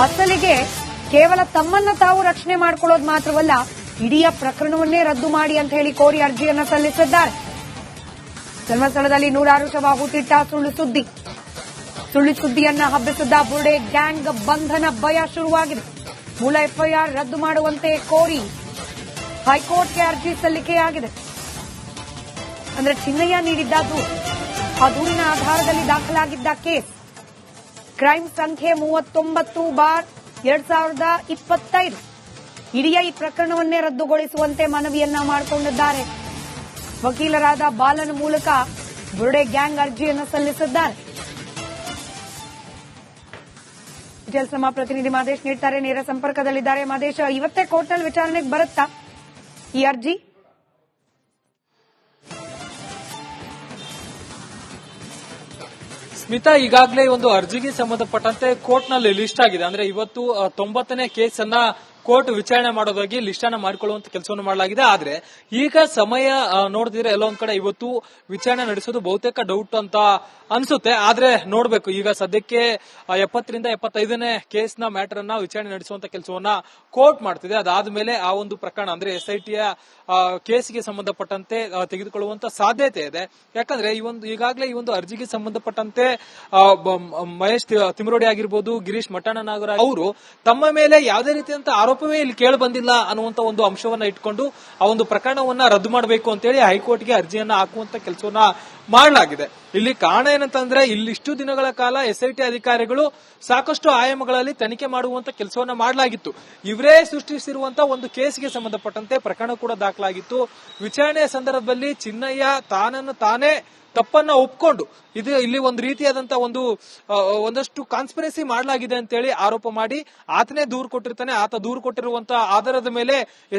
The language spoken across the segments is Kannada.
ಅಸಲಿಗೆ ಕೇವಲ ತಮ್ಮನ್ನ ತಾವು ರಕ್ಷಣೆ ಮಾಡಿಕೊಳ್ಳೋದು ಮಾತ್ರವಲ್ಲ, ಇಡೀ ಪ್ರಕರಣವನ್ನೇ ರದ್ದು ಮಾಡಿ ಅಂತ ಹೇಳಿ ಕೋರಿ ಅರ್ಜಿಯನ್ನ ಸಲ್ಲಿಸಿದ್ದಾರೆ. ಧರ್ಮಸ್ಥಳದಲ್ಲಿ ನೂರಾರು ಶವ ಹೂತಿಟ್ಟ ಸುಳ್ಳು ಸುದ್ದಿಯನ್ನ ಹಬ್ಬಿಸಿದ್ದ ಬುರ್ಡೆ ಗ್ಯಾಂಗ್ ಬಂಧನ ಭಯ ಶುರುವಾಗಿದೆ. ಮೂಲ ಎಫ್ಐಆರ್ ರದ್ದು ಮಾಡುವಂತೆ ಕೋರಿ ಹೈಕೋರ್ಟ್ಗೆ ಅರ್ಜಿ ಸಲ್ಲಿಕೆಯಾಗಿದೆ. ಅಂದ್ರೆ ಚಿನ್ನಯ್ಯ ನೀಡಿದ್ದ ದೂರು, ಆ ದೂರಿನ ಆಧಾರದಲ್ಲಿ ದಾಖಲಾಗಿದ್ದ ಕೇಸ್ ಕ್ರೈಮ್ ಸಂಖ್ಯೆ 39/2025. ಇಡೀ ಈ ಪ್ರಕರಣವನ್ನೇ ರದ್ದುಗೊಳಿಸುವಂತೆ ಮನವಿಯನ್ನ ಮಾಡಿಕೊಂಡಿದ್ದಾರೆ. ವಕೀಲರಾದ ಬಾಲನ್ ಮೂಲಕ ಬುರ್ಡೆ ಗ್ಯಾಂಗ್ ಅರ್ಜಿಯನ್ನು ಸಲ್ಲಿಸಿದ್ದಾರೆ. ಡೀಟೇಲ್ಸ್ ನಮ್ಮ ಪ್ರತಿನಿಧಿ ಮಾದೇಶ್ ನೀಡ್ತಾರೆ, ನೇರ ಸಂಪರ್ಕದಲ್ಲಿದ್ದಾರೆ. ಮಾದೇಶ್, ಇವತ್ತೇ ಕೋರ್ಟ್ನಲ್ಲಿ ವಿಚಾರಣೆಗೆ ಬರುತ್ತಾ ಈ ಅರ್ಜಿ? ಸ್ಮಿತಾ, ಈಗಾಗಲೇ ಒಂದು ಅರ್ಜಿಗೆ ಸಂಬಂಧಪಟ್ಟಂತೆ ಕೋರ್ಟ್ ನಲ್ಲಿ ಲಿಸ್ಟ್ ಆಗಿದೆ. ಅಂದ್ರೆ ಇವತ್ತು 90ನೇ ಕೇಸ್ ಅನ್ನ ಕೋರ್ಟ್ ವಿಚಾರಣೆ ಮಾಡೋದಾಗಿ ಲಿಸ್ಟ್ ಅನ್ನ ಮಾಡಿಕೊಳ್ಳುವಂತ ಕೆಲಸವನ್ನು ಮಾಡಲಾಗಿದೆ. ಆದ್ರೆ ಈಗ ಸಮಯ ನೋಡಿದ್ರೆ ಎಲ್ಲೋ ಒಂದ್ ಕಡೆ ಇವತ್ತು ವಿಚಾರಣೆ ನಡೆಸೋದು ಬಹುತೇಕ ಡೌಟ್ ಅಂತ ಅನ್ಸುತ್ತೆ. ಆದ್ರೆ ನೋಡ್ಬೇಕು, ಈಗ ಸದ್ಯಕ್ಕೆ 70ರಿಂದ 75ನೇ ಕೇಸ್ ನ ಮ್ಯಾಟರ್ ಅನ್ನ ವಿಚಾರಣೆ ನಡೆಸುವಂತ ಕೆಲಸವನ್ನ ಕೋರ್ಟ್ ಮಾಡ್ತಿದೆ. ಅದಾದ್ಮೇಲೆ ಆ ಒಂದು ಪ್ರಕರಣ ಅಂದ್ರೆ SITಯ ಕೇಸ್ಗೆ ಸಂಬಂಧಪಟ್ಟಂತೆ ತೆಗೆದುಕೊಳ್ಳುವಂತ ಸಾಧ್ಯತೆ ಇದೆ. ಯಾಕಂದ್ರೆ ಈಗಾಗಲೇ ಈ ಒಂದು ಅರ್ಜಿಗೆ ಸಂಬಂಧಪಟ್ಟಂತೆ ಮಹೇಶ್ ತಿಮರೋಡಿ ಆಗಿರ್ಬೋದು, ಗಿರೀಶ್ ಮಠಣ್ಣನಾಗರ ಅವರು ತಮ್ಮ ಮೇಲೆ ಯಾವುದೇ ರೀತಿಯಂತ ಆರೋಪವೇ ಇಲ್ಲಿ ಕೇಳಿ ಬಂದಿಲ್ಲ ಅನ್ನುವಂತ ಒಂದು ಅಂಶವನ್ನ ಇಟ್ಕೊಂಡು ಆ ಒಂದು ಪ್ರಕರಣವನ್ನ ರದ್ದು ಮಾಡಬೇಕು ಅಂತೇಳಿ ಹೈಕೋರ್ಟ್ಗೆ ಅರ್ಜಿಯನ್ನ ಹಾಕುವಂತ ಕೆಲಸವನ್ನ ಮಾಡಲಾಗಿದೆ. ಇಲ್ಲಿ ಕಾರಣ ಏನಂತಂದ್ರೆ, ಇಲ್ಲಿಷ್ಟು ದಿನಗಳ ಕಾಲ SIT ಅಧಿಕಾರಿಗಳು ಸಾಕಷ್ಟು ಆಯಾಮಗಳಲ್ಲಿ ತನಿಖೆ ಮಾಡುವಂತ ಕೆಲಸವನ್ನ ಮಾಡಲಾಗಿತ್ತು. ಇವರೇ ಸೃಷ್ಟಿಸಿರುವಂತಹ ಒಂದು ಕೇಸ್ಗೆ ಸಂಬಂಧಪಟ್ಟಂತೆ ಪ್ರಕರಣ ಕೂಡ ದಾಖಲಾಗಿತ್ತು. ವಿಚಾರಣೆಯ ಸಂದರ್ಭದಲ್ಲಿ ಚಿನ್ನಯ್ಯ ತಾನನ್ನು ತಾನೇ ತಪ್ಪನ್ನ ಒಪ್ಕೊಂಡು ಇಲ್ಲಿ ಒಂದು ರೀತಿಯಾದಂತಹ ಒಂದಷ್ಟು ಕಾನ್ಸ್ಪಿರಸಿ ಮಾಡಲಾಗಿದೆ ಅಂತೇಳಿ ಆರೋಪ ಮಾಡಿ ಆತನೇ ದೂರು ಕೊಟ್ಟಿರ್ತಾನೆ. ಆತ ದೂರು ಕೊಟ್ಟಿರುವಂತಹ ಆಧಾರದ ಮೇಲೆ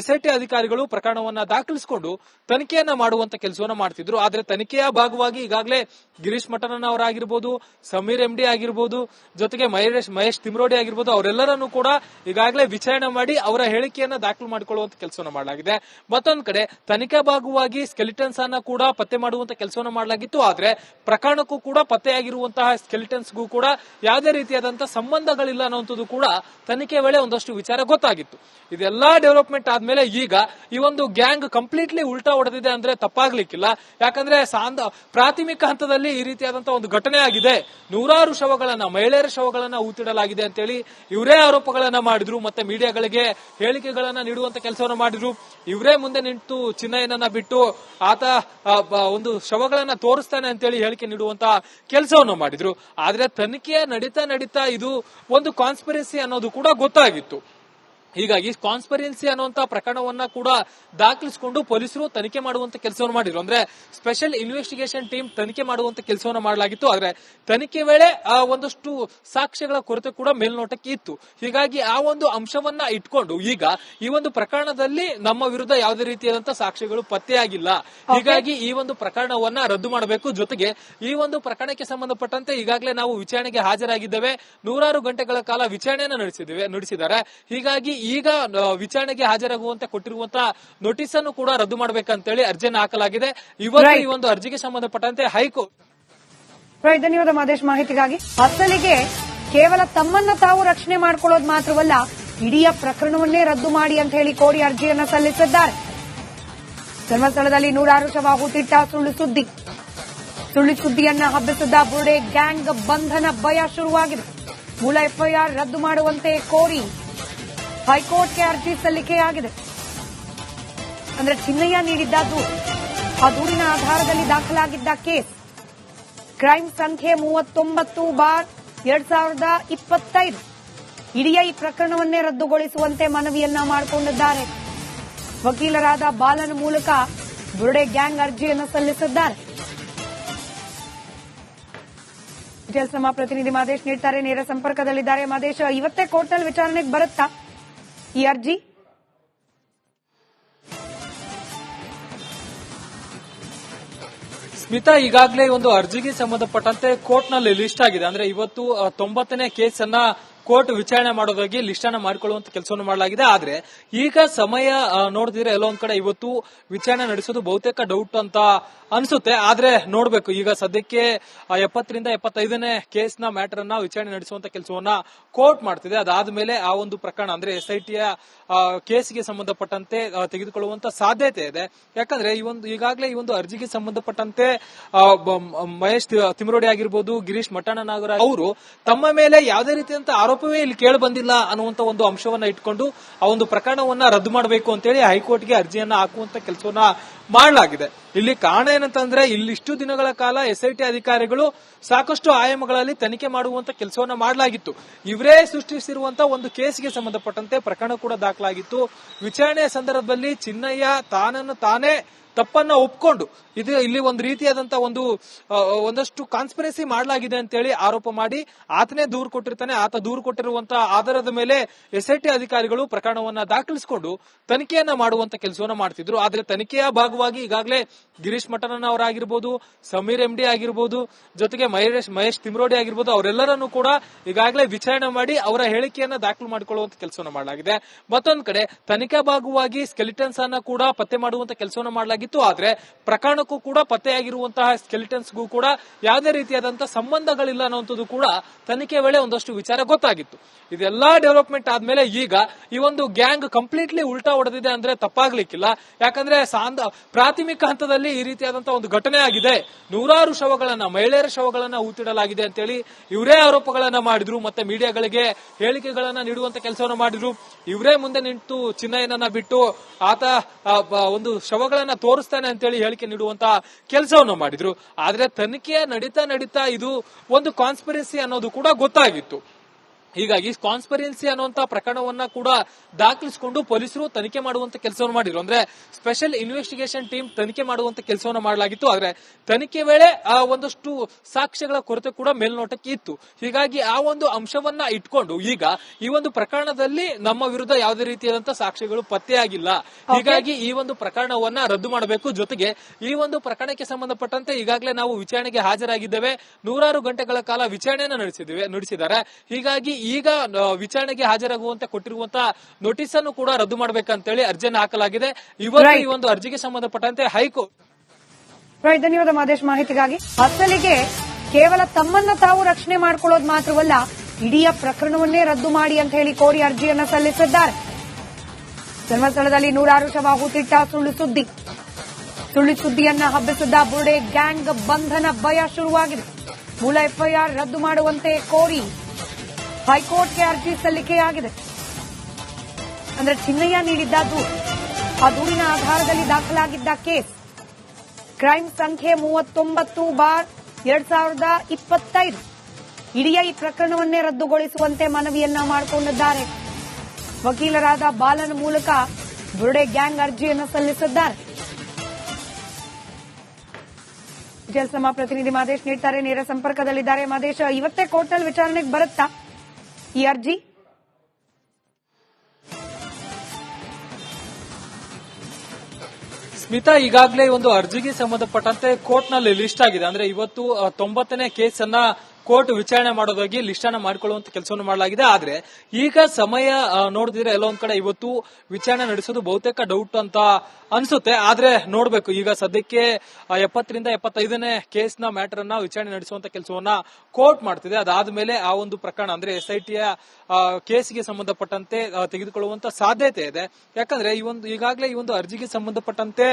SIT ಅಧಿಕಾರಿಗಳು ಪ್ರಕರಣವನ್ನ ದಾಖಲಿಸಿಕೊಂಡು ತನಿಖೆಯನ್ನ ಮಾಡುವಂತ ಕೆಲಸವನ್ನ ಮಾಡ್ತಿದ್ರು. ಆದ್ರೆ ತನಿಖೆಯ ಭಾಗವಾಗಿ ಈಗಾಗಲೇ ಗಿರೀಶ್ ಮಠಣ್ಣನ ಅವರಾಗಿರ್ಬೋದು, ಸಮೀರ್ MD ಆಗಿರ್ಬೋದು, ಜೊತೆಗೆ ಮಹೇಶ್ ತಿಮರೋಡಿ ಆಗಿರ್ಬೋದು, ಅವರೆಲ್ಲರನ್ನು ಕೂಡ ಈಗಾಗಲೇ ವಿಚಾರಣೆ ಮಾಡಿ ಅವರ ಹೇಳಿಕೆಯನ್ನ ದಾಖಲು ಮಾಡಿಕೊಳ್ಳುವಂತ ಕೆಲಸವನ್ನ ಮಾಡಲಾಗಿದೆ. ಮತ್ತೊಂದ್ ಕಡೆ ತನಿಖಾ ಭಾಗವಾಗಿ ಸ್ಕೆಲಿಟನ್ಸ್ ಅನ್ನ ಕೂಡ ಪತ್ತೆ ಮಾಡುವಂತ ಕೆಲಸವನ್ನ ಮಾಡಲಾಗಿತ್ತು. ಆದ್ರೆ ಪ್ರಕರಣಕ್ಕೂ ಕೂಡ ಪತ್ತೆಯಾಗಿರುವಂತಹ ಸ್ಕೆಲಿಟನ್ಸ್ಗೂ ಕೂಡ ಯಾವುದೇ ರೀತಿಯಾದಂತಹ ಸಂಬಂಧಗಳಿಲ್ಲ ಅನ್ನುವಂಥದ್ದು ಕೂಡ ತನಿಖೆ ವೇಳೆ ಒಂದಷ್ಟು ವಿಚಾರ ಗೊತ್ತಾಗಿತ್ತು. ಇದೆಲ್ಲಾ ಡೆವಲಪ್ಮೆಂಟ್ ಆದ್ಮೇಲೆ ಈಗ ಈ ಒಂದು ಗ್ಯಾಂಗ್ ಕಂಪ್ಲೀಟ್ಲಿ ಉಲ್ಟಾ ಹೊಡೆದಿದೆ ಅಂದ್ರೆ ತಪ್ಪಾಗ್ಲಿಕ್ಕಿಲ್ಲ. ಯಾಕಂದ್ರೆ ಪ್ರಾಥಮಿಕ ಹಂತದಲ್ಲಿ ಈ ರೀತಿಯಾದಂತಹ ಒಂದು ಘಟನೆ ಆಗಿದೆ. ನೂರಾರು ಮಹಿಳೆಯರ ಶವಗಳನ್ನ ಊತಿಡಲಾಗಿದೆ ಅಂತೇಳಿ ಇವರೇ ಆರೋಪಗಳನ್ನ ಮಾಡಿದ್ರು. ಮತ್ತೆ ಮೀಡಿಯಾಗಳಿಗೆ ಹೇಳಿಕೆಗಳನ್ನ ನೀಡುವಂತ ಕೆಲಸವನ್ನ ಮಾಡಿದ್ರು. ಇವರೇ ಮುಂದೆ ನಿಂತು ಚಿನ್ನಯ್ಯನನ್ನ ಬಿಟ್ಟು ಆತ ಒಂದು ಶವಗಳನ್ನ ತೋರಿಸ್ತಾನೆ ಅಂತೇಳಿ ಹೇಳಿಕೆ ನೀಡುವಂತ ಕೆಲಸವನ್ನು ಮಾಡಿದ್ರು. ಆದ್ರೆ ತನಿಖೆ ನಡೀತಾ ಇದು ಒಂದು ಕಾನ್ಸ್ಪಿರಸಿ ಅನ್ನೋದು ಕೂಡ ಗೊತ್ತಾಗಿತ್ತು. ಹೀಗಾಗಿ ಕಾನ್ಸ್ಪಿರೆನ್ಸಿ ಅನ್ನುವಂತ ಪ್ರಕರಣವನ್ನ ಕೂಡ ದಾಖಲಿಸಿಕೊಂಡು ಪೊಲೀಸರು ತನಿಖೆ ಮಾಡುವಂತ ಕೆಲಸವನ್ನು ಮಾಡಿದ್ರು. ಅಂದ್ರೆ ಸ್ಪೆಷಲ್ ಇನ್ವೆಸ್ಟಿಗೇಷನ್ ಟೀಮ್ ತನಿಖೆ ಮಾಡುವಂತ ಕೆಲಸವನ್ನು ಮಾಡಲಾಗಿತ್ತು. ಆದ್ರೆ ತನಿಖೆ ವೇಳೆ ಒಂದಷ್ಟು ಸಾಕ್ಷ್ಯಗಳ ಕೊರತೆ ಕೂಡ ಮೇಲ್ನೋಟಕ್ಕೆ ಇತ್ತು. ಹೀಗಾಗಿ ಆ ಒಂದು ಅಂಶವನ್ನ ಇಟ್ಕೊಂಡು ಈಗ ಈ ಒಂದು ಪ್ರಕರಣದಲ್ಲಿ ನಮ್ಮ ವಿರುದ್ಧ ಯಾವುದೇ ರೀತಿಯಾದಂತಹ ಸಾಕ್ಷ್ಯಗಳು ಪತ್ತೆಯಾಗಿಲ್ಲ. ಹೀಗಾಗಿ ಈ ಒಂದು ಪ್ರಕರಣವನ್ನ ರದ್ದು ಮಾಡಬೇಕು. ಜೊತೆಗೆ ಈ ಒಂದು ಪ್ರಕರಣಕ್ಕೆ ಸಂಬಂಧಪಟ್ಟಂತೆ ಈಗಾಗಲೇ ನಾವು ವಿಚಾರಣೆಗೆ ಹಾಜರಾಗಿದ್ದೇವೆ. ನೂರಾರು ಗಂಟೆಗಳ ಕಾಲ ವಿಚಾರಣೆಯನ್ನ ನಡೆಸಿದ್ದಾರೆ. ಹೀಗಾಗಿ ಈಗ ವಿಚಾರಣೆಗೆ ಹಾಜರಾಗುವಂತೆ ಕೊಟ್ಟಿರುವಂತಹ ನೋಟಿಸ್ ಅನ್ನು ಕೂಡ ರದ್ದು ಮಾಡಬೇಕಂತೇಳಿ ಅರ್ಜಿಯನ್ನು ಹಾಕಲಾಗಿದೆ. ಇವತ್ತು ಈ ಒಂದು ಅರ್ಜಿಗೆ ಸಂಬಂಧಪಟ್ಟಂತೆ ಹೈಕೋರ್ಟ್. ಧನ್ಯವಾದ ಮಾದೇಶ್ ಮಾಹಿತಿಗಾಗಿ. ಅಸಲಿಗೆ ಕೇವಲ ತಮ್ಮನ್ನ ತಾವು ರಕ್ಷಣೆ ಮಾಡಿಕೊಳ್ಳೋದು ಮಾತ್ರವಲ್ಲ, ಇಡೀ ಪ್ರಕರಣವನ್ನೇ ರದ್ದು ಮಾಡಿ ಅಂತ ಹೇಳಿ ಕೋರಿ ಅರ್ಜಿಯನ್ನ ಸಲ್ಲಿಸಿದ್ದಾರೆ. ಧರ್ಮಸ್ಥಳದಲ್ಲಿ ನೂರಾರು ಶವ ಹೂತಿಟ್ಟ ಸುಳ್ಳು ಸುದ್ದಿಯನ್ನ ಹಬ್ಬಿಸಿದ್ದ ಬುರ್ಡೆ ಗ್ಯಾಂಗ್ ಬಂಧನ ಭಯ ಶುರುವಾಗಿದೆ. ಮೂಲ ಎಫ್ಐಆರ್ ರದ್ದು ಮಾಡುವಂತೆ ಕೋರಿ ಹೈಕೋರ್ಟ್ಗೆ ಅರ್ಜಿ ಸಲ್ಲಿಕೆಯಾಗಿದೆ. ಅಂದ್ರೆ ಚಿನ್ನಯ್ಯ ನೀಡಿದ್ದ ದೂರು, ಆ ದೂರಿನ ಆಧಾರದಲ್ಲಿ ದಾಖಲಾಗಿದ್ದ ಕೇಸ್ ಕ್ರೈಮ್ ಸಂಖ್ಯೆ 39/2025. ಇಡೀ ಈ ಪ್ರಕರಣವನ್ನೇ ರದ್ದುಗೊಳಿಸುವಂತೆ ಮನವಿಯನ್ನ ಮಾಡಿಕೊಂಡಿದ್ದಾರೆ. ವಕೀಲರಾದ ಬಾಲನ್ ಮೂಲಕ ಬುರ್ಡೆ ಗ್ಯಾಂಗ್ ಅರ್ಜಿಯನ್ನು ಸಲ್ಲಿಸಿದ್ದಾರೆ. ಡೀಟೇಲ್ಸ್ ನಮ್ಮ ಪ್ರತಿನಿಧಿ ಮಾದೇಶ್ ನೀಡ್ತಾರೆ, ನೇರ ಸಂಪರ್ಕದಲ್ಲಿದ್ದಾರೆ. ಮಾದೇಶ್, ಇವತ್ತೇ ಕೋರ್ಟ್ನಲ್ಲಿ ವಿಚಾರಣೆಗೆ ಬರುತ್ತಾ ಈ ಅರ್ಜಿ? ಸ್ಮಿತಾ, ಈಗಾಗಲೇ ಒಂದು ಅರ್ಜಿಗೆ ಸಂಬಂಧಪಟ್ಟಂತೆ ಕೋರ್ಟ್ ನಲ್ಲಿ ಲಿಸ್ಟ್ ಆಗಿದೆ. ಅಂದ್ರೆ ಇವತ್ತು 90ನೇ ಕೇಸ್ ಅನ್ನ ಕೋರ್ಟ್ ವಿಚಾರಣೆ ಮಾಡೋದಾಗಿ ಲಿಸ್ಟ್ ಅನ್ನ ಮಾಡಿಕೊಳ್ಳುವಂತ ಕೆಲಸವನ್ನು ಮಾಡಲಾಗಿದೆ. ಆದ್ರೆ ಈಗ ಸಮಯ ನೋಡಿದ್ರೆ ಎಲ್ಲೋ ಒಂದ್ ಕಡೆ ಇವತ್ತು ವಿಚಾರಣೆ ನಡೆಸೋದು ಬಹುತೇಕ ಡೌಟ್ ಅಂತ ಅನ್ಸುತ್ತೆ. ಆದ್ರೆ ನೋಡ್ಬೇಕು, ಈಗ ಸದ್ಯಕ್ಕೆ 70ರಿಂದ 75ನೇ ಕೇಸ್ನ ಮ್ಯಾಟರ್ ಅನ್ನ ವಿಚಾರಣೆ ನಡೆಸುವಂತ ಕೆಲಸವನ್ನ ಕೋರ್ಟ್ ಮಾಡ್ತಿದೆ. ಅದಾದ್ಮೇಲೆ ಆ ಒಂದು ಪ್ರಕರಣ ಅಂದ್ರೆ SITಯ ಕೇಸ್ಗೆ ಸಂಬಂಧಪಟ್ಟಂತೆ ತೆಗೆದುಕೊಳ್ಳುವಂತ ಸಾಧ್ಯತೆ ಇದೆ. ಯಾಕಂದ್ರೆ ಈಗಾಗಲೇ ಈ ಒಂದು ಅರ್ಜಿಗೆ ಸಂಬಂಧಪಟ್ಟಂತೆ ಮಹೇಶ್ ತಿಮರೋಡಿ ಆಗಿರ್ಬೋದು, ಗಿರೀಶ್ ಮಠಾಣ ನಾಗರಾಜ್ ಅವರು ತಮ್ಮ ಮೇಲೆ ಯಾವುದೇ ರೀತಿಯಂತ ಆರೋಪವೇ ಇಲ್ಲಿ ಕೇಳಿ ಬಂದಿಲ್ಲ ಅನ್ನುವಂತ ಒಂದು ಅಂಶವನ್ನ ಇಟ್ಕೊಂಡು ಆ ಒಂದು ಪ್ರಕರಣವನ್ನ ರದ್ದು ಮಾಡಬೇಕು ಅಂತೇಳಿ ಹೈಕೋರ್ಟ್ಗೆ ಅರ್ಜಿಯನ್ನ ಹಾಕುವಂತ ಕೆಲಸವನ್ನ ಮಾಡಲಾಗಿದೆ. ಇಲ್ಲಿ ಕಾರಣ ಏನಂತಂದ್ರೆ, ಇಲ್ಲಿಷ್ಟು ದಿನಗಳ ಕಾಲ SIT ಅಧಿಕಾರಿಗಳು ಸಾಕಷ್ಟು ಆಯಾಮಗಳಲ್ಲಿ ತನಿಖೆ ಮಾಡುವಂತ ಕೆಲಸವನ್ನ ಮಾಡಲಾಗಿತ್ತು. ಇವರೇ ಸೃಷ್ಟಿಸಿರುವಂತ ಒಂದು ಕೇಸ್ಗೆ ಸಂಬಂಧಪಟ್ಟಂತೆ ಪ್ರಕರಣ ಕೂಡ ದಾಖಲಾಗಿತ್ತು. ವಿಚಾರಣೆಯ ಸಂದರ್ಭದಲ್ಲಿ ಚಿನ್ನಯ್ಯ ತಾನನ್ನು ತಾನೇ ತಪ್ಪನ್ನ ಒಪ್ಕೊಂಡು ಇಲ್ಲಿ ಒಂದು ರೀತಿಯಾದಂತ ಒಂದಷ್ಟು ಕಾನ್ಸ್ಪಿರಸಿ ಮಾಡಲಾಗಿದೆ ಅಂತೇಳಿ ಆರೋಪ ಮಾಡಿ ಆತನೇ ದೂರು ಕೊಟ್ಟಿರ್ತಾನೆ. ಆತ ದೂರು ಕೊಟ್ಟಿರುವಂತಹ ಆಧಾರದ ಮೇಲೆ SIT ಅಧಿಕಾರಿಗಳು ಪ್ರಕರಣವನ್ನ ದಾಖಲಿಸಿಕೊಂಡು ತನಿಖೆಯನ್ನ ಮಾಡುವಂತ ಕೆಲಸವನ್ನ ಮಾಡ್ತಿದ್ರು. ಆದ್ರೆ ತನಿಖೆಯ ಭಾಗವಾಗಿ ಈಗಾಗಲೇ ಗಿರೀಶ್ ಮಠಾಣ ಅವರಾಗಿರ್ಬೋದು, ಸಮೀರ್ MD ಆಗಿರ್ಬೋದು, ಜೊತೆಗೆ ಮಹೇಶ್ ತಿಮರೋಡಿ ಆಗಿರ್ಬೋದು, ಅವರೆಲ್ಲರನ್ನು ಕೂಡ ಈಗಾಗಲೇ ವಿಚಾರಣೆ ಮಾಡಿ ಅವರ ಹೇಳಿಕೆಯನ್ನ ದಾಖಲು ಮಾಡಿಕೊಳ್ಳುವಂತ ಕೆಲಸವನ್ನ ಮಾಡಲಾಗಿದೆ. ಮತ್ತೊಂದು ಕಡೆ ತನಿಖಾ ಭಾಗವಾಗಿ ಸ್ಕೆಲಿಟನ್ಸ್ ಅನ್ನ ಕೂಡ ಪತ್ತೆ ಮಾಡುವಂತ ಕೆಲಸವನ್ನ ಮಾಡಲಾಗಿತ್ತು. ಆದ್ರೆ ಪ್ರಕರಣಕ್ಕೂ ಕೂಡ ಪತ್ತೆಯಾಗಿರುವಂತಹ ಸ್ಕೆಲಿಟನ್ಸ್ಗೂ ಕೂಡ ಯಾವುದೇ ರೀತಿಯಾದಂತಹ ಸಂಬಂಧಗಳಿಲ್ಲ ಅನ್ನುವಂಥದ್ದು ಕೂಡ ತನಿಖೆ ವೇಳೆ ಒಂದಷ್ಟು ವಿಚಾರ ಗೊತ್ತಾಗಿತ್ತು. ಇದೆಲ್ಲಾ ಡೆವಲಪ್ಮೆಂಟ್ ಆದ್ಮೇಲೆ ಈಗ ಈ ಒಂದು ಗ್ಯಾಂಗ್ ಕಂಪ್ಲೀಟ್ಲಿ ಉಲ್ಟಾ ಹೊಡೆದಿದೆ ಅಂದ್ರೆ ತಪ್ಪಾಗ್ಲಿಕ್ಕಿಲ್ಲ. ಯಾಕಂದ್ರೆ ಪ್ರಾಥಮಿಕ ಹಂತದಲ್ಲಿ ಈ ರೀತಿಯಾದಂತಹ ಒಂದು ಘಟನೆ ಆಗಿದೆ. ನೂರಾರು ಮಹಿಳೆಯರ ಶವಗಳನ್ನ ಊತಿಡಲಾಗಿದೆ ಅಂತೇಳಿ ಇವರೇ ಆರೋಪಗಳನ್ನ ಮಾಡಿದ್ರು. ಮತ್ತೆ ಮೀಡಿಯಾಗಳಿಗೆ ಹೇಳಿಕೆಗಳನ್ನ ನೀಡುವಂತ ಕೆಲಸವನ್ನ ಮಾಡಿದ್ರು. ಇವರೇ ಮುಂದೆ ನಿಂತು ಚಿನ್ನಯ್ಯನನ್ನ ಬಿಟ್ಟು ಆತ ಒಂದು ಶವಗಳನ್ನ ತೋರಿಸ್ತಾನೆ ಅಂತೇಳಿ ಹೇಳಿಕೆ ನೀಡುವಂತ ಕೆಲಸವನ್ನು ಮಾಡಿದ್ರು. ಆದ್ರೆ ತನಿಖೆ ನಡೀತಾ ಇದು ಒಂದು ಕಾನ್ಸ್ಪಿರಸಿ ಅನ್ನೋದು ಕೂಡ ಗೊತ್ತಾಗಿತ್ತು. ಹೀಗಾಗಿ ಕಾನ್ಸ್ಪಿರೆನ್ಸಿ ಅನ್ನುವಂತ ಪ್ರಕರಣವನ್ನ ಕೂಡ ದಾಖಲಿಸಿಕೊಂಡು ಪೊಲೀಸರು ತನಿಖೆ ಮಾಡುವಂತ ಕೆಲಸವನ್ನು ಮಾಡಿದ್ರು. ಅಂದ್ರೆ ಸ್ಪೆಷಲ್ ಇನ್ವೆಸ್ಟಿಗೇಷನ್ ಟೀಮ್ ತನಿಖೆ ಮಾಡುವಂತ ಕೆಲಸವನ್ನು ಮಾಡಲಾಗಿತ್ತು. ಆದ್ರೆ ತನಿಖೆ ವೇಳೆ ಒಂದಷ್ಟು ಸಾಕ್ಷ್ಯಗಳ ಕೊರತೆ ಕೂಡ ಮೇಲ್ನೋಟಕ್ಕೆ ಇತ್ತು. ಹೀಗಾಗಿ ಆ ಒಂದು ಅಂಶವನ್ನ ಇಟ್ಕೊಂಡು ಈಗ ಈ ಒಂದು ಪ್ರಕರಣದಲ್ಲಿ ನಮ್ಮ ವಿರುದ್ಧ ಯಾವುದೇ ರೀತಿಯಾದಂತಹ ಸಾಕ್ಷ್ಯಗಳು ಪತ್ತೆಯಾಗಿಲ್ಲ. ಹೀಗಾಗಿ ಈ ಒಂದು ಪ್ರಕರಣವನ್ನ ರದ್ದು ಮಾಡಬೇಕು. ಜೊತೆಗೆ ಈ ಒಂದು ಪ್ರಕರಣಕ್ಕೆ ಸಂಬಂಧಪಟ್ಟಂತೆ ಈಗಾಗಲೇ ನಾವು ವಿಚಾರಣೆಗೆ ಹಾಜರಾಗಿದ್ದೇವೆ. ನೂರಾರು ಗಂಟೆಗಳ ಕಾಲ ವಿಚಾರಣೆಯನ್ನು ನಡೆಸಿದ್ದಾರೆ. ಹೀಗಾಗಿ ಈಗ ವಿಚಾರಣೆಗೆ ಹಾಜರಾಗುವಂತೆ ಕೊಟ್ಟಿರುವಂತಹ ನೋಟಿಸ್ ಅನ್ನು ಕೂಡ ರದ್ದು ಮಾಡಬೇಕಂತೇಳಿ ಅರ್ಜಿಯನ್ನು ಹಾಕಲಾಗಿದೆ. ಇವತ್ತು ಈ ಒಂದು ಅರ್ಜಿಗೆ ಸಂಬಂಧಪಟ್ಟಂತೆ ಹೈಕೋರ್ಟ್. ಧನ್ಯವಾದ ಮಹೇಶ್ ಮಾಹಿತಿಗಾಗಿ. ಅಸಲಿಗೆ ಕೇವಲ ತಮ್ಮನ್ನ ತಾವು ರಕ್ಷಣೆ ಮಾಡಿಕೊಳ್ಳೋದು ಮಾತ್ರವಲ್ಲ, ಇಡೀ ಪ್ರಕರಣವನ್ನೇ ರದ್ದು ಮಾಡಿ ಅಂತ ಹೇಳಿ ಕೋರಿ ಅರ್ಜಿಯನ್ನ ಸಲ್ಲಿಸಿದ್ದಾರೆ. ಧರ್ಮಸ್ಥಳದಲ್ಲಿ ನೂರಾರು ಶವ ಹೂತಿಟ್ಟ ಸುಳ್ಳು ಸುದ್ದಿಯನ್ನ ಹಬ್ಬಿಸಿದ್ದ ಬುರುಡೆ ಗ್ಯಾಂಗ್ ಬಂಧನ ಭಯ ಶುರುವಾಗಿದೆ. ಮೂಲ FIR ರದ್ದು ಮಾಡುವಂತೆ ಕೋರಿ ಹೈಕೋರ್ಟ್ಗೆ ಅರ್ಜಿ ಸಲ್ಲಿಕೆಯಾಗಿದೆ. ಅಂದ್ರೆ ಚಿನ್ನಯ್ಯ ನೀಡಿದ್ದ ದೂರು, ಆ ದೂರಿನ ಆಧಾರದಲ್ಲಿ ದಾಖಲಾಗಿದ್ದ ಕೇಸ್ ಕ್ರೈಮ್ ಸಂಖ್ಯೆ 39/2025. ಇಡೀ ಈ ಪ್ರಕರಣವನ್ನೇ ರದ್ದುಗೊಳಿಸುವಂತೆ ಮನವಿಯನ್ನ ಮಾಡಿಕೊಂಡಿದ್ದಾರೆ. ವಕೀಲರಾದ ಬಾಲನ್ ಮೂಲಕ ಬುರುಡೆ ಗ್ಯಾಂಗ್ ಅರ್ಜಿಯನ್ನು ಸಲ್ಲಿಸಿದ್ದಾರೆ. ನಮ್ಮ ಪ್ರತಿನಿಧಿ ಮಹೇಶ್ ನೀಡ್ತಾರೆ, ನೇರ ಸಂಪರ್ಕದಲ್ಲಿದ್ದಾರೆ. ಮಹೇಶ್, ಇವತ್ತೇ ಕೋರ್ಟ್ನಲ್ಲಿ ವಿಚಾರಣೆಗೆ ಬರುತ್ತಾ ಈ ಅರ್ಜಿ? ಸ್ಮಿತಾ, ಈಗಾಗಲೇ ಒಂದು ಅರ್ಜಿಗೆ ಸಂಬಂಧಪಟ್ಟಂತೆ ಕೋರ್ಟ್ ನಲ್ಲಿ ಲಿಸ್ಟ್ ಆಗಿದೆ. ಅಂದ್ರೆ ಇವತ್ತು 90ನೇ ಕೇಸ್ ಅನ್ನ ಕೋರ್ಟ್ ವಿಚಾರಣೆ ಮಾಡೋದಾಗಿ ಲಿಸ್ಟ್ ಅನ್ನ ಮಾಡಿಕೊಳ್ಳುವಂತ ಕೆಲಸವನ್ನು ಮಾಡಲಾಗಿದೆ. ಆದ್ರೆ ಈಗ ಸಮಯ ನೋಡಿದ್ರೆ ಎಲ್ಲ ಒಂದ್ ಕಡೆ ಇವತ್ತು ವಿಚಾರಣೆ ನಡೆಸೋದು ಬಹುತೇಕ ಡೌಟ್ ಅಂತ ಅನ್ಸುತ್ತೆ. ಆದ್ರೆ ನೋಡ್ಬೇಕು, ಈಗ ಸದ್ಯಕ್ಕೆ 70ರಿಂದ 75ನೇ ಕೇಸ್ನ ಮ್ಯಾಟರ್ ಅನ್ನ ವಿಚಾರಣೆ ನಡೆಸುವಂತ ಕೆಲಸವನ್ನ ಕೋರ್ಟ್ ಮಾಡ್ತಿದೆ. ಅದಾದ್ಮೇಲೆ ಆ ಒಂದು ಪ್ರಕರಣ ಅಂದ್ರೆ SITಯ ಕೇಸ್ಗೆ ಸಂಬಂಧಪಟ್ಟಂತೆ ತೆಗೆದುಕೊಳ್ಳುವಂತ ಸಾಧ್ಯತೆ ಇದೆ. ಯಾಕಂದ್ರೆ ಈಗಾಗಲೇ ಈ ಒಂದು ಅರ್ಜಿಗೆ ಸಂಬಂಧಪಟ್ಟಂತೆ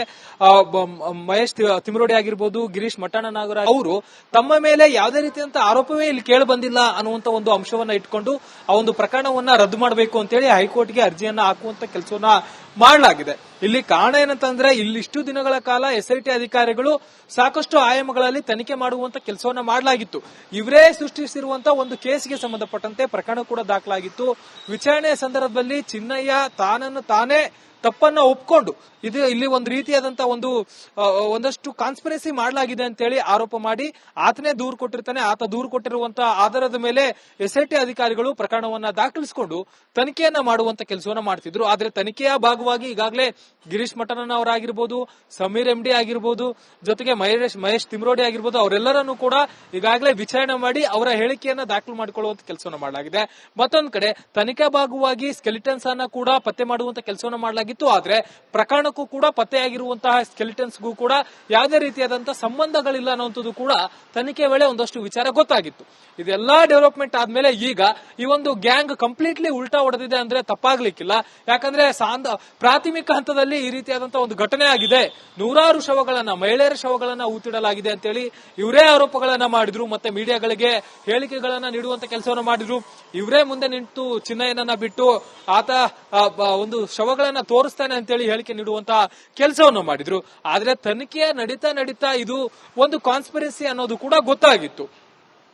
ಮಹೇಶ್ ತಿಮರೋಡಿ ಆಗಿರ್ಬೋದು, ಗಿರೀಶ್ ಮಠಾಣ ನಾಗರಾಜ್ ಅವರು ತಮ್ಮ ಮೇಲೆ ಯಾವುದೇ ರೀತಿಯಂತ ಆರೋಪವೇ ಇಲ್ಲಿ ಕೇಳಿ ಬಂದಿಲ್ಲ ಅನ್ನುವಂತ ಒಂದು ಅಂಶವನ್ನ ಇಟ್ಕೊಂಡು ಆ ಒಂದು ಪ್ರಕರಣವನ್ನ ರದ್ದು ಮಾಡಬೇಕು ಅಂತೇಳಿ ಹೈಕೋರ್ಟ್ಗೆ ಅರ್ಜಿಯನ್ನ ಹಾಕುವಂತ ಕೆಲಸವನ್ನ ಮಾಡಲಾಗಿದೆ. ಇಲ್ಲಿ ಕಾರಣ ಏನಂತಂದ್ರೆ, ಇಲ್ಲಿಷ್ಟು ದಿನಗಳ ಕಾಲ SIT ಅಧಿಕಾರಿಗಳು ಸಾಕಷ್ಟು ಆಯಾಮಗಳಲ್ಲಿ ತನಿಖೆ ಮಾಡುವಂತ ಕೆಲಸವನ್ನ ಮಾಡಲಾಗಿತ್ತು. ಇವರೇ ಸೃಷ್ಟಿಸಿರುವಂತಹ ಒಂದು ಕೇಸ್ಗೆ ಸಂಬಂಧಪಟ್ಟಂತೆ ಪ್ರಕರಣ ಕೂಡ ದಾಖಲಾಗಿತ್ತು. ವಿಚಾರಣೆಯ ಸಂದರ್ಭದಲ್ಲಿ ಚಿನ್ನಯ್ಯ ತಾನನ್ನು ತಾನೇ ತಪ್ಪನ್ನ ಒಪ್ಕೊಂಡು ಇಲ್ಲಿ ಒಂದು ರೀತಿಯಾದಂತಹ ಒಂದಷ್ಟು ಕಾನ್ಸ್ಪಿರಸಿ ಮಾಡಲಾಗಿದೆ ಅಂತೇಳಿ ಆರೋಪ ಮಾಡಿ ಆತನೇ ದೂರು ಕೊಟ್ಟಿರ್ತಾನೆ. ಆತ ದೂರು ಕೊಟ್ಟಿರುವಂತಹ ಆಧಾರದ ಮೇಲೆ SIT ಅಧಿಕಾರಿಗಳು ಪ್ರಕರಣವನ್ನ ದಾಖಲಿಸಿಕೊಂಡು ತನಿಖೆಯನ್ನ ಮಾಡುವಂತ ಕೆಲಸವನ್ನ ಮಾಡ್ತಿದ್ರು. ಆದ್ರೆ ತನಿಖೆಯ ಭಾಗವಾಗಿ ಭಾಗವಾಗಿ ಈಗಾಗಲೇ ಗಿರೀಶ್ ಮಠನ್ ಅವರಾಗಿರ್ಬೋದು, ಸಮೀರ್ MD ಆಗಿರ್ಬೋದು, ಜೊತೆಗೆ ಮಹೇಶ್ ತಿಮ್ರೋಡಿ ಆಗಿರ್ಬೋದು, ಅವರೆಲ್ಲರನ್ನು ಕೂಡ ಈಗಾಗಲೇ ವಿಚಾರಣೆ ಮಾಡಿ ಅವರ ಹೇಳಿಕೆಯನ್ನ ದಾಖಲು ಮಾಡಿಕೊಳ್ಳುವಂತ ಕೆಲಸವನ್ನು ಮಾಡಲಾಗಿದೆ. ಮತ್ತೊಂದು ಕಡೆ ತನಿಖಾ ಭಾಗವಾಗಿ ಸ್ಕೆಲಿಟನ್ಸ್ ಅನ್ನ ಕೂಡ ಪತ್ತೆ ಮಾಡುವಂತ ಕೆಲಸವನ್ನು ಮಾಡಲಾಗಿತ್ತು. ಆದ್ರೆ ಪ್ರಕರಣಕ್ಕೂ ಕೂಡ ಪತ್ತೆಯಾಗಿರುವಂತಹ ಸ್ಕೆಲಿಟನ್ಸ್ಗೂ ಕೂಡ ಯಾವುದೇ ರೀತಿಯಾದಂತಹ ಸಂಬಂಧಗಳಿಲ್ಲ ಅನ್ನುವಂಥದ್ದು ಕೂಡ ತನಿಖೆ ವೇಳೆ ಒಂದಷ್ಟು ವಿಚಾರ ಗೊತ್ತಾಗಿತ್ತು. ಇದೆಲ್ಲಾ ಡೆವಲಪ್ಮೆಂಟ್ ಆದ್ಮೇಲೆ ಈಗ ಈ ಒಂದು ಗ್ಯಾಂಗ್ ಕಂಪ್ಲೀಟ್ಲಿ ಉಲ್ಟಾ ಹೊಡೆದಿದೆ ಅಂದ್ರೆ ತಪ್ಪಾಗ್ಲಿಕ್ಕಿಲ್ಲ. ಯಾಕಂದ್ರೆ ಪ್ರಾಥಮಿಕ ಹಂತದಲ್ಲಿ ಈ ರೀತಿಯಾದಂತಹ ಒಂದು ಘಟನೆ ಆಗಿದೆ, ನೂರಾರು ಶವಗಳನ್ನ, ಮಹಿಳೆಯರ ಶವಗಳನ್ನ ಊತಿಡಲಾಗಿದೆ ಅಂತೇಳಿ ಇವರೇ ಆರೋಪಗಳನ್ನ ಮಾಡಿದ್ರು. ಮತ್ತೆ ಮೀಡಿಯಾಗಳಿಗೆ ಹೇಳಿಕೆಗಳನ್ನ ನೀಡುವಂತ ಕೆಲಸವನ್ನು ಮಾಡಿದ್ರು. ಇವರೇ ಮುಂದೆ ನಿಂತು ಚಿನ್ನಯ್ಯನನ್ನ ಬಿಟ್ಟು ಆತ ಒಂದು ಶವಗಳನ್ನ ತೋರಿಸ್ತಾನೆ ಅಂತೇಳಿ ಹೇಳಿಕೆ ನೀಡುವಂತಹ ಕೆಲಸವನ್ನು ಮಾಡಿದ್ರು. ಆದ್ರೆ ತನಿಖೆ ನಡೀತಾ ಇದು ಒಂದು ಕಾನ್ಸ್ಪಿರೆನ್ಸಿ ಅನ್ನೋದು ಕೂಡ ಗೊತ್ತಾಗಿತ್ತು.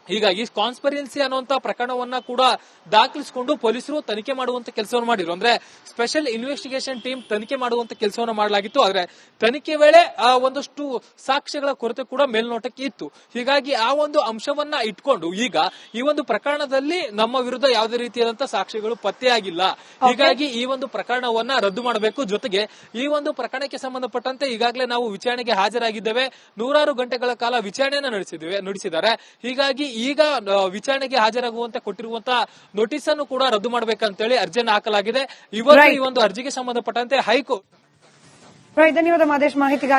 ಹೀಗಾಗಿ ಕಾನ್ಸ್ಪಿರೆನ್ಸಿ ಅನ್ನುವಂತ ಪ್ರಕರಣವನ್ನ ಕೂಡ ದಾಖಲಿಸಿಕೊಂಡು ಪೊಲೀಸರು ತನಿಖೆ ಮಾಡುವಂತ ಕೆಲಸವನ್ನು ಮಾಡಿದ್ರು. ಅಂದ್ರೆ ಸ್ಪೆಷಲ್ ಇನ್ವೆಸ್ಟಿಗೇಷನ್ ಟೀಮ್ ತನಿಖೆ ಮಾಡುವಂತ ಕೆಲಸವನ್ನು ಮಾಡಲಾಗಿತ್ತು. ಆದ್ರೆ ತನಿಖೆ ವೇಳೆ ಒಂದಷ್ಟು ಸಾಕ್ಷ್ಯಗಳ ಕೊರತೆ ಕೂಡ ಮೇಲ್ನೋಟಕ್ಕೆ ಇತ್ತು. ಹೀಗಾಗಿ ಆ ಒಂದು ಅಂಶವನ್ನ ಇಟ್ಕೊಂಡು ಈಗ ಈ ಒಂದು ಪ್ರಕರಣದಲ್ಲಿ ನಮ್ಮ ವಿರುದ್ಧ ಯಾವುದೇ ರೀತಿಯಾದಂತಹ ಸಾಕ್ಷ್ಯಗಳು ಪತ್ತೆಯಾಗಿಲ್ಲ. ಹೀಗಾಗಿ ಈ ಒಂದು ಪ್ರಕರಣವನ್ನ ರದ್ದು ಮಾಡಬೇಕು. ಜೊತೆಗೆ ಈ ಒಂದು ಪ್ರಕರಣಕ್ಕೆ ಸಂಬಂಧಪಟ್ಟಂತೆ ಈಗಾಗಲೇ ನಾವು ವಿಚಾರಣೆಗೆ ಹಾಜರಾಗಿದ್ದೇವೆ. ನೂರಾರು ಗಂಟೆಗಳ ಕಾಲ ವಿಚಾರಣೆಯನ್ನ ನಡೆಸಿದ್ದಾರೆ. ಹೀಗಾಗಿ ಈಗ ವಿಚಾರಣೆಗೆ ಹಾಜರಾಗುವಂತೆ ಕೊಟ್ಟಿರುವಂತಹ ನೋಟಿಸ್ ಅನ್ನು ಕೂಡ ರದ್ದು ಮಾಡಬೇಕಂತೇಳಿ ಅರ್ಜಿಯನ್ನು ಹಾಕಲಾಗಿದೆ. ಇವತ್ತು ಈ ಒಂದು ಅರ್ಜಿಗೆ ಸಂಬಂಧಪಟ್ಟಂತೆ ಹೈಕೋರ್ಟ್. ಧನ್ಯವಾದ ಮಾದೇಶ್ ಮಾಹಿತಿಗಾಗಿ.